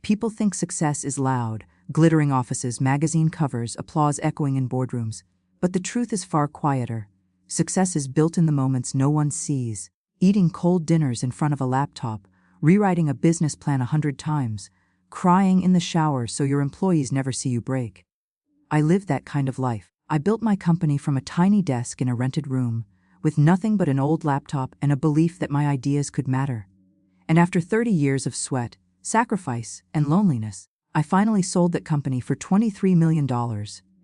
People think success is loud, glittering offices, magazine covers, applause echoing in boardrooms. But the truth is far quieter. Success is built in the moments no one sees. Eating cold dinners in front of a laptop, rewriting a business plan 100 times, crying in the shower so your employees never see you break. I lived that kind of life. I built my company from a tiny desk in a rented room, with nothing but an old laptop and a belief that my ideas could matter. And after 30 years of sweat, sacrifice, and loneliness, I finally sold that company for $23 million.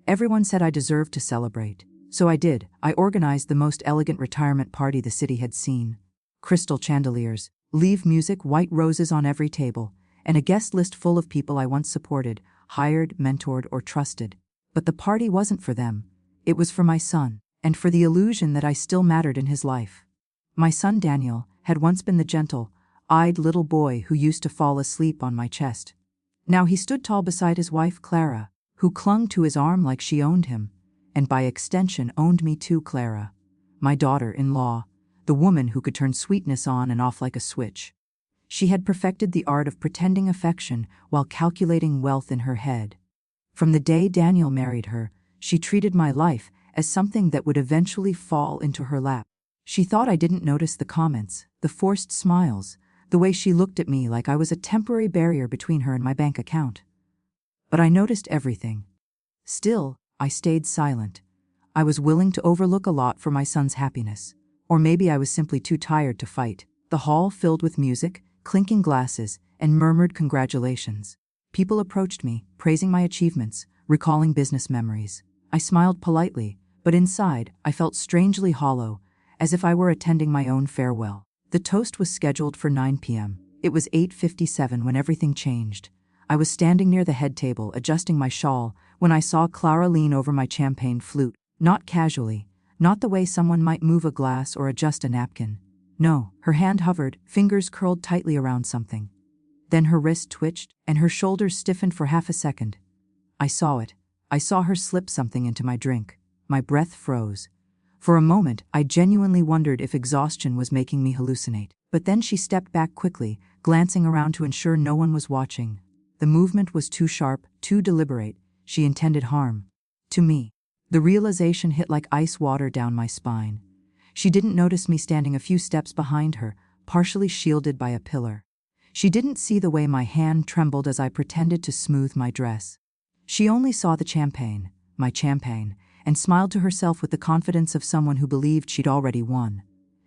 Everyone said I deserved to celebrate. So I did. I organized the most elegant retirement party the city had seen. Crystal chandeliers, live music, white roses on every table, and a guest list full of people I once supported, hired, mentored, or trusted. But the party wasn't for them. It was for my son, and for the illusion that I still mattered in his life. My son Daniel had once been the gentle-eyed little boy who used to fall asleep on my chest. Now he stood tall beside his wife Clara, who clung to his arm like she owned him, and by extension owned me too. Clara, my daughter-in-law, the woman who could turn sweetness on and off like a switch. She had perfected the art of pretending affection while calculating wealth in her head. From the day Daniel married her, she treated my life as something that would eventually fall into her lap. She thought I didn't notice the comments, the forced smiles, the way she looked at me like I was a temporary barrier between her and my bank account. But I noticed everything. Still, I stayed silent. I was willing to overlook a lot for my son's happiness. Or maybe I was simply too tired to fight. The hall filled with music, clinking glasses, and murmured congratulations. People approached me, praising my achievements, recalling business memories. I smiled politely, but inside, I felt strangely hollow, as if I were attending my own farewell. The toast was scheduled for 9 p.m. It was 8:57 when everything changed. I was standing near the head table, adjusting my shawl, when I saw Clara lean over my champagne flute. Not casually, not the way someone might move a glass or adjust a napkin. No, her hand hovered, fingers curled tightly around something. Then her wrist twitched, and her shoulders stiffened for half a second. I saw it. I saw her slip something into my drink. My breath froze. For a moment, I genuinely wondered if exhaustion was making me hallucinate. But then she stepped back quickly, glancing around to ensure no one was watching. The movement was too sharp, too deliberate. She intended harm. To me. The realization hit like ice water down my spine. She didn't notice me standing a few steps behind her, partially shielded by a pillar. She didn't see the way my hand trembled as I pretended to smooth my dress. She only saw the champagne, my champagne, and smiled to herself with the confidence of someone who believed she'd already won.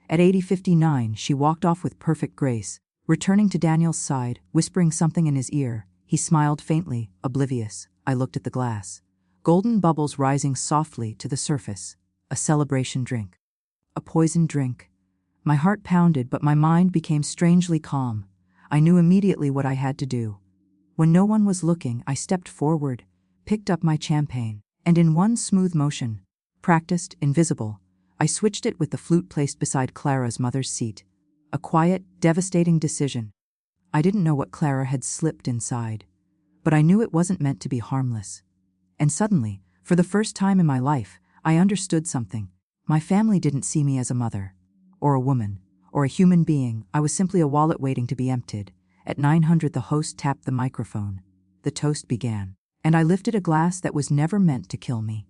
At 8:59, she walked off with perfect grace, returning to Daniel's side, whispering something in his ear. He smiled faintly, oblivious. I looked at the glass. Golden bubbles rising softly to the surface. A celebration drink. A poisoned drink. My heart pounded, but my mind became strangely calm. I knew immediately what I had to do. When no one was looking, I stepped forward, picked up my champagne, and in one smooth motion, practiced, invisible, I switched it with the flute placed beside Clara's mother's seat. A quiet, devastating decision. I didn't know what Clara had slipped inside, but I knew it wasn't meant to be harmless. And suddenly, for the first time in my life, I understood something. My family didn't see me as a mother, or a woman, or a human being. I was simply a wallet waiting to be emptied. At 900, the host tapped the microphone. The toast began, and I lifted a glass that was never meant to kill me.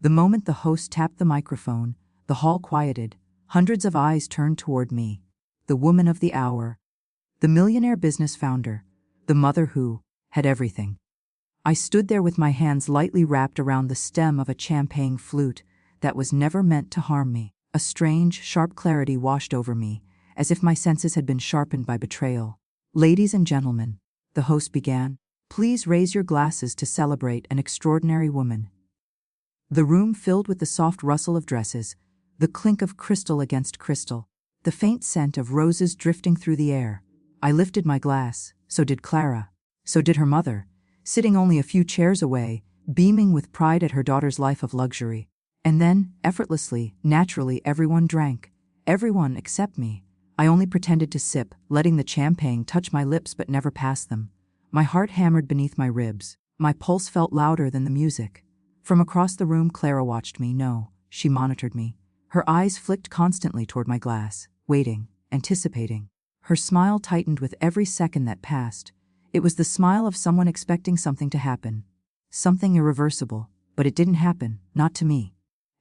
The moment the host tapped the microphone, the hall quieted. Hundreds of eyes turned toward me. The woman of the hour. The millionaire business founder. The mother who had everything. I stood there with my hands lightly wrapped around the stem of a champagne flute that was never meant to harm me. A strange, sharp clarity washed over me, as if my senses had been sharpened by betrayal. Ladies and gentlemen, the host began, please raise your glasses to celebrate an extraordinary woman. The room filled with the soft rustle of dresses, the clink of crystal against crystal, the faint scent of roses drifting through the air. I lifted my glass, so did Clara, so did her mother, sitting only a few chairs away, beaming with pride at her daughter's life of luxury. And then, effortlessly, naturally, everyone drank. Everyone except me. I only pretended to sip, letting the champagne touch my lips but never pass them. My heart hammered beneath my ribs. My pulse felt louder than the music. From across the room, Clara watched me. No, she monitored me. Her eyes flicked constantly toward my glass, waiting, anticipating. Her smile tightened with every second that passed. It was the smile of someone expecting something to happen. Something irreversible, but it didn't happen, not to me.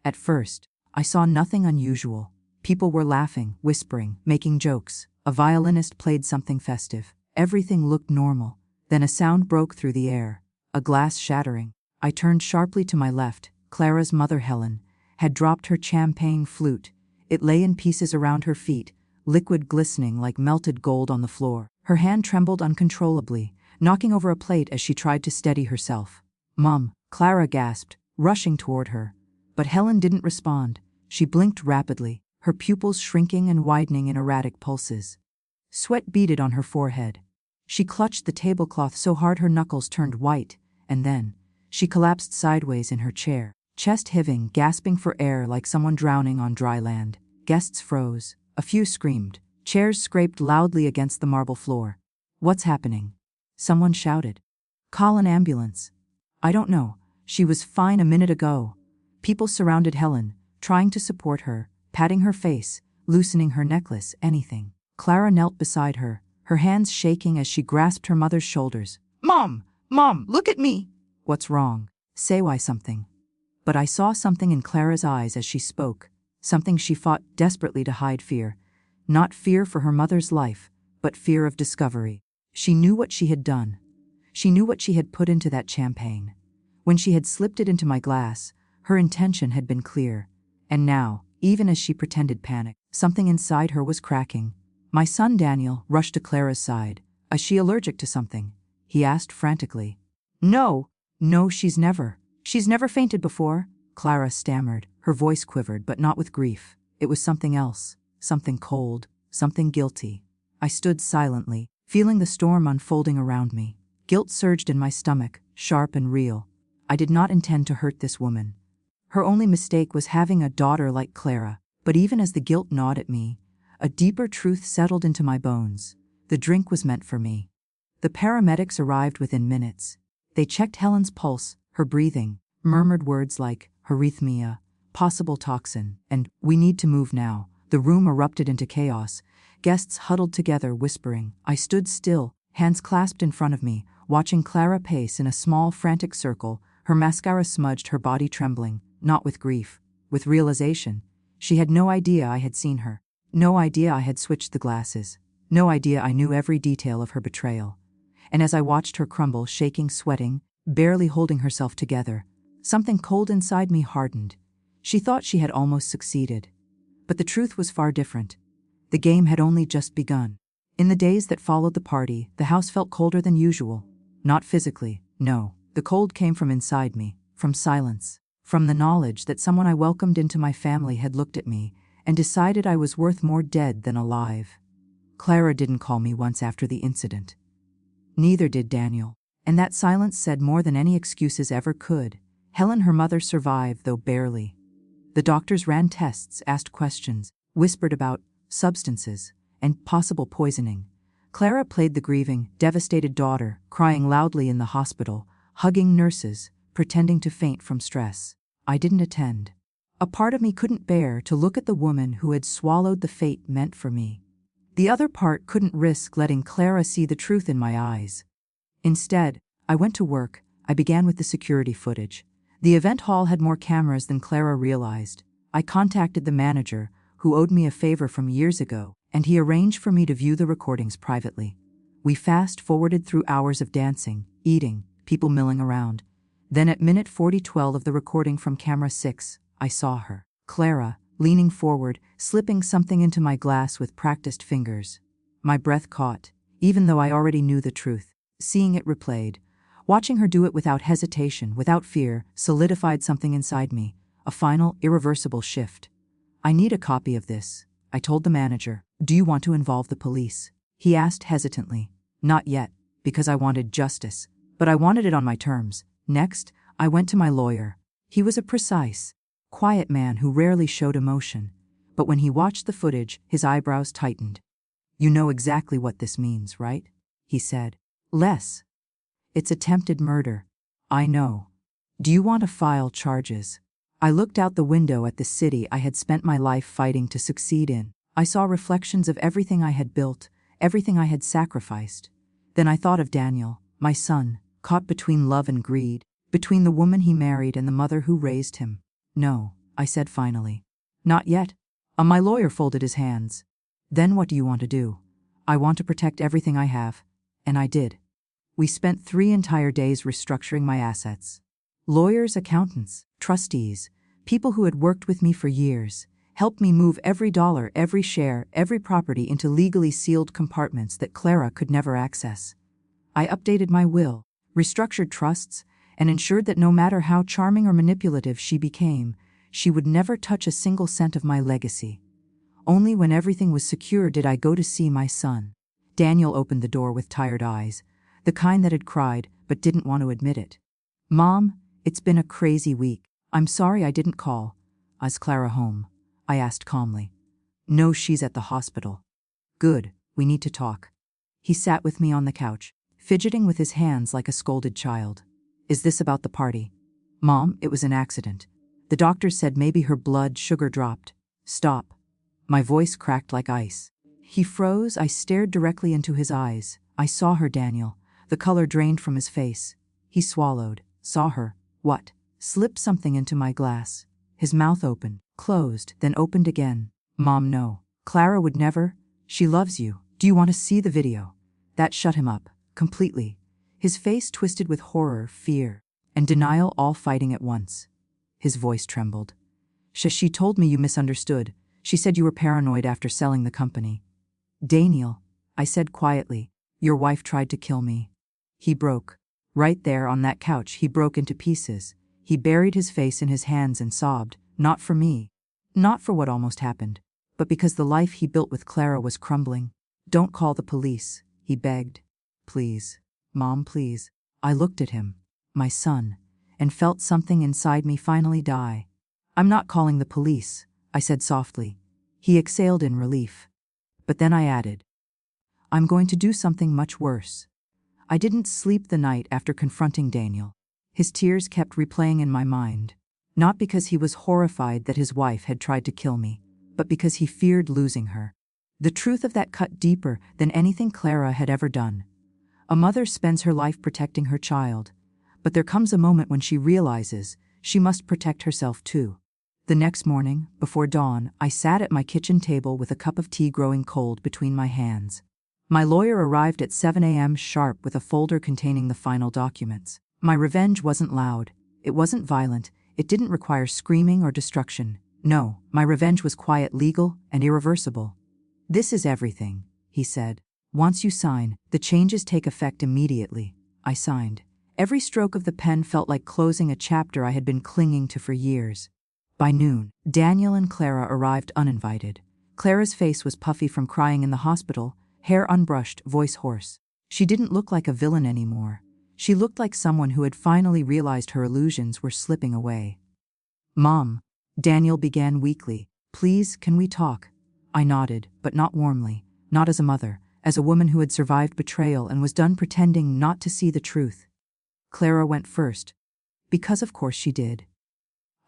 At first, I saw nothing unusual. People were laughing, whispering, making jokes. A violinist played something festive. Everything looked normal. Then a sound broke through the air, a glass shattering. I turned sharply to my left. Clara's mother, Helen, had dropped her champagne flute. It lay in pieces around her feet, liquid glistening like melted gold on the floor. Her hand trembled uncontrollably, knocking over a plate as she tried to steady herself. "Mom," Clara gasped, rushing toward her. But Helen didn't respond. She blinked rapidly, her pupils shrinking and widening in erratic pulses. Sweat beaded on her forehead. She clutched the tablecloth so hard her knuckles turned white, and then she collapsed sideways in her chair, chest heaving, gasping for air like someone drowning on dry land. Guests froze. A few screamed. Chairs scraped loudly against the marble floor. "What's happening?" Someone shouted. "Call an ambulance." "I don't know. She was fine a minute ago." People surrounded Helen, trying to support her, patting her face, loosening her necklace, anything. Clara knelt beside her, her hands shaking as she grasped her mother's shoulders. "Mom! Mom, look at me!" "What's wrong? Say why something." But I saw something in Clara's eyes as she spoke, something she fought desperately to hide: fear. Not fear for her mother's life, but fear of discovery. She knew what she had done. She knew what she had put into that champagne. When she had slipped it into my glass, her intention had been clear. And now, even as she pretended panic, something inside her was cracking. My son Daniel rushed to Clara's side. "Is she allergic to something?" he asked frantically. No, she's never fainted before," Clara stammered. Her voice quivered, but not with grief. It was something else, something cold, something guilty. I stood silently, feeling the storm unfolding around me. Guilt surged in my stomach, sharp and real. I did not intend to hurt this woman. Her only mistake was having a daughter like Clara. But even as the guilt gnawed at me, a deeper truth settled into my bones. The drink was meant for me. The paramedics arrived within minutes. They checked Helen's pulse, her breathing, murmured words like arrhythmia, possible toxin, and "we need to move now." The room erupted into chaos. Guests huddled together, whispering. I stood still, hands clasped in front of me, watching Clara pace in a small, frantic circle, her mascara smudged, her body trembling, not with grief, with realization. She had no idea I had seen her. No idea I had switched the glasses. No idea I knew every detail of her betrayal. And as I watched her crumble, shaking, sweating, barely holding herself together, something cold inside me hardened. She thought she had almost succeeded. But the truth was far different. The game had only just begun. In the days that followed the party, the house felt colder than usual. Not physically, no. The cold came from inside me, from silence, from the knowledge that someone I welcomed into my family had looked at me and decided I was worth more dead than alive. Clara didn't call me once after the incident. Neither did Daniel. And that silence said more than any excuses ever could. Helen, her mother, survived, though barely. The doctors ran tests, asked questions, whispered about substances and possible poisoning. Clara played the grieving, devastated daughter, crying loudly in the hospital, hugging nurses, pretending to faint from stress. I didn't attend. A part of me couldn't bear to look at the woman who had swallowed the fate meant for me. The other part couldn't risk letting Clara see the truth in my eyes. Instead, I went to work. I began with the security footage. The event hall had more cameras than Clara realized. I contacted the manager, who owed me a favor from years ago, and he arranged for me to view the recordings privately. We fast-forwarded through hours of dancing, eating, people milling around. Then at minute 40:12 of the recording from camera 6, I saw her, Clara, leaning forward, slipping something into my glass with practiced fingers. My breath caught, even though I already knew the truth. Seeing it replayed, watching her do it without hesitation, without fear, solidified something inside me, a final, irreversible shift. "I need a copy of this," I told the manager. "Do you want to involve the police?" He asked hesitantly. "Not yet, because I wanted justice, but I wanted it on my terms." Next, I went to my lawyer. He was a precise, quiet man who rarely showed emotion, but when he watched the footage, his eyebrows tightened. "You know exactly what this means, right?" he said. "Less. It's attempted murder." "I know. Do you want to file charges?" I looked out the window at the city I had spent my life fighting to succeed in. I saw reflections of everything I had built, everything I had sacrificed. Then I thought of Daniel, my son, caught between love and greed, between the woman he married and the mother who raised him. No, I said finally. Not yet. My lawyer folded his hands. Then what do you want to do? I want to protect everything I have. And I did. We spent 3 entire days restructuring my assets. Lawyers, accountants, trustees, people who had worked with me for years, helped me move every dollar, every share, every property into legally sealed compartments that Clara could never access. I updated my will, restructured trusts, and ensured that no matter how charming or manipulative she became, she would never touch a single cent of my legacy. Only when everything was secure did I go to see my son. Daniel opened the door with tired eyes, the kind that had cried but didn't want to admit it. Mom, it's been a crazy week. I'm sorry I didn't call. Is Clara home? I asked calmly. No, she's at the hospital. Good, we need to talk. He sat with me on the couch, fidgeting with his hands like a scolded child. Is this about the party? Mom, it was an accident. The doctor said maybe her blood sugar dropped. Stop. My voice cracked like ice. He froze. I stared directly into his eyes. I saw her, Daniel. The color drained from his face. He swallowed. Saw her. What? Slipped something into my glass. His mouth opened, closed, then opened again. Mom, no. Clara would never. She loves you. Do you want to see the video? That shut him up, completely. His face twisted with horror, fear, and denial all fighting at once. His voice trembled. She told me you misunderstood. She said you were paranoid after selling the company. Daniel, I said quietly, your wife tried to kill me. He broke. Right there on that couch, he broke into pieces. He buried his face in his hands and sobbed, not for me, not for what almost happened, but because the life he built with Clara was crumbling. Don't call the police, he begged. Please, Mom, please. I looked at him, my son, and felt something inside me finally die. I'm not calling the police, I said softly. He exhaled in relief. But then I added, I'm going to do something much worse. I didn't sleep the night after confronting Daniel. His tears kept replaying in my mind, not because he was horrified that his wife had tried to kill me, but because he feared losing her. The truth of that cut deeper than anything Clara had ever done. A mother spends her life protecting her child, but there comes a moment when she realizes she must protect herself too. The next morning, before dawn, I sat at my kitchen table with a cup of tea growing cold between my hands. My lawyer arrived at 7 a.m. sharp with a folder containing the final documents. My revenge wasn't loud, it wasn't violent, it didn't require screaming or destruction. No, my revenge was quiet, legal, and irreversible. This is everything, he said. Once you sign, the changes take effect immediately. I signed. Every stroke of the pen felt like closing a chapter I had been clinging to for years. By noon, Daniel and Clara arrived uninvited. Clara's face was puffy from crying in the hospital, hair unbrushed, voice hoarse. She didn't look like a villain anymore. She looked like someone who had finally realized her illusions were slipping away. Mom, Daniel began weakly. Please, can we talk? I nodded, but not warmly, not as a mother, as a woman who had survived betrayal and was done pretending not to see the truth. Clara went first, because of course she did.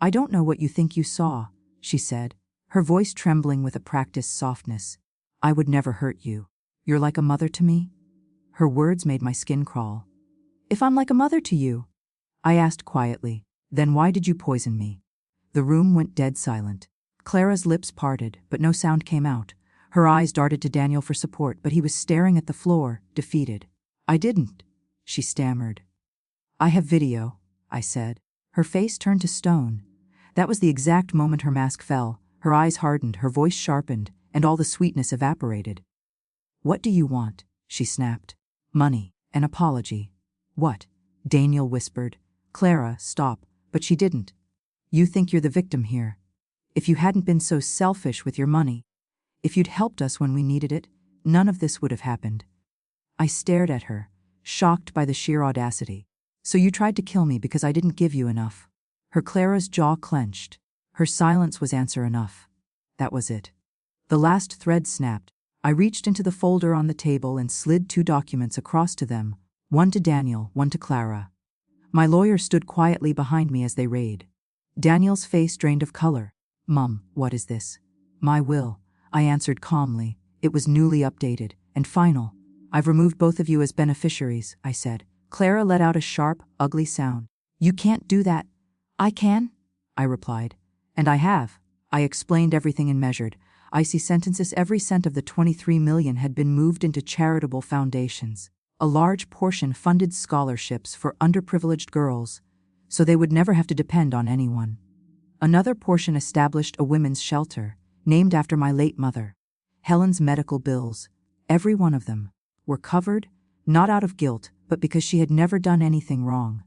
I don't know what you think you saw, she said, her voice trembling with a practiced softness. I would never hurt you. You're like a mother to me? Her words made my skin crawl. If I'm like a mother to you? I asked quietly, then why did you poison me? The room went dead silent. Clara's lips parted, but no sound came out. Her eyes darted to Daniel for support, but he was staring at the floor, defeated. I didn't, she stammered. I have video, I said. Her face turned to stone. That was the exact moment her mask fell. Her eyes hardened, her voice sharpened, and all the sweetness evaporated. What do you want? She snapped. Money, an apology. What? Daniel whispered. Clara, stop, but she didn't. You think you're the victim here. If you hadn't been so selfish with your money, if you'd helped us when we needed it, none of this would have happened. I stared at her, shocked by the sheer audacity. So you tried to kill me because I didn't give you enough. Clara's jaw clenched. Her silence was answer enough. That was it. The last thread snapped. I reached into the folder on the table and slid 2 documents across to them, one to Daniel, one to Clara. My lawyer stood quietly behind me as they read. Daniel's face drained of color. Mom, what is this? My will, I answered calmly. It was newly updated and final. I've removed both of you as beneficiaries, I said. Clara let out a sharp, ugly sound. You can't do that. I can, I replied. And I have. I explained everything and measured. Icy sentences. Every cent of the 23 million had been moved into charitable foundations. A large portion funded scholarships for underprivileged girls, so they would never have to depend on anyone. Another portion established a women's shelter, named after my late mother. Helen's medical bills, every one of them, were covered, not out of guilt, but because she had never done anything wrong.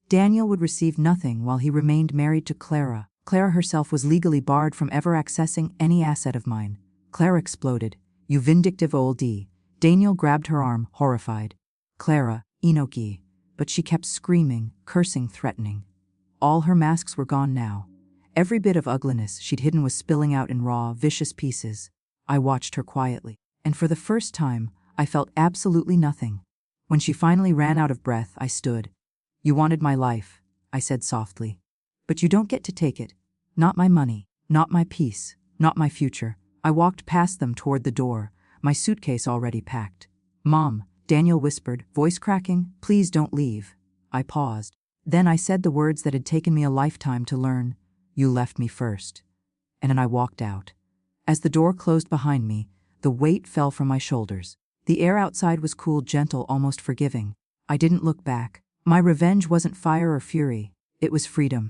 Daniel would receive nothing while he remained married to Clara. Clara herself was legally barred from ever accessing any asset of mine. Clara exploded. You vindictive old D. Daniel grabbed her arm, horrified. Clara, Enoki. But she kept screaming, cursing, threatening. All her masks were gone now. Every bit of ugliness she'd hidden was spilling out in raw, vicious pieces. I watched her quietly, and for the first time, I felt absolutely nothing. When she finally ran out of breath, I stood. You wanted my life, I said softly. But you don't get to take it. Not my money, not my peace, not my future. I walked past them toward the door, my suitcase already packed. Mom, Daniel whispered, voice cracking, please don't leave. I paused. Then I said the words that had taken me a lifetime to learn. You left me first. And then I walked out. As the door closed behind me, the weight fell from my shoulders. The air outside was cool, gentle, almost forgiving. I didn't look back. My revenge wasn't fire or fury. It was freedom.